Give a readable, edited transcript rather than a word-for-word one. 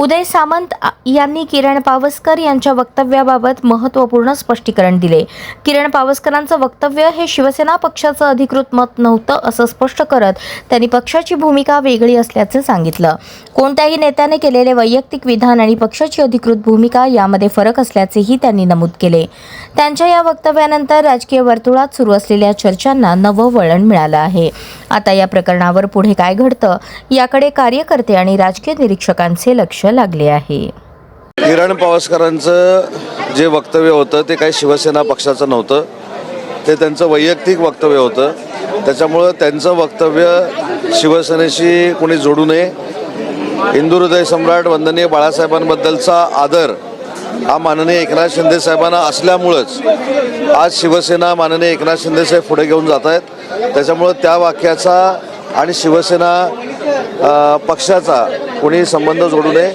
उदय सामंत यांनी किरण पावसकर यांच्या वक्तव्याबाबत महत्त्वपूर्ण स्पष्टीकरण दिले। किरण पावसकरांचं वक्तव्य हे शिवसेना पक्षाचं अधिकृत मत नव्हतं असं स्पष्ट करत त्यांनी पक्षाची भूमिका वेगळी असल्याचे सांगितलं। कोणत्याही नेत्याने केलेले वैयक्तिक विधान आणि पक्षाची अधिकृत भूमिका यामध्ये फरक असल्याचेही त्यांनी नमूद केले। त्यांच्या या वक्तव्यानंतर राजकीय वर्तुळात सुरू असलेल्या चर्चांना नवं वळण मिळालं आहे। आता या प्रकरणावर पुढे काय घडतं याकडे कार्यकर्ते आणि राजकीय निरीक्षकांचे लक्ष लागले आहे। किरण पावसकरांचं जे वक्तव्य होतं ते काही शिवसेना पक्षाचं नव्हतं, ते त्यांचं वैयक्तिक वक्तव्य होतं। त्याच्यामुळं त्यांचं वक्तव्य शिवसेनेशी कोणी जोडू नये। हिंदू हृदय सम्राट वंदनीय बाळासाहेबांबद्दलचा आदर हा माननीय एकनाथ शिंदे साहेबांना असल्यामुळंच आज शिवसेना माननीय एकनाथ शिंदे साहेब पुढे घेऊन जात आहेत। त्याच्यामुळं त्या वाक्याचा आणि शिवसेना पक्षाचा कोणी संबंध जोडू नये।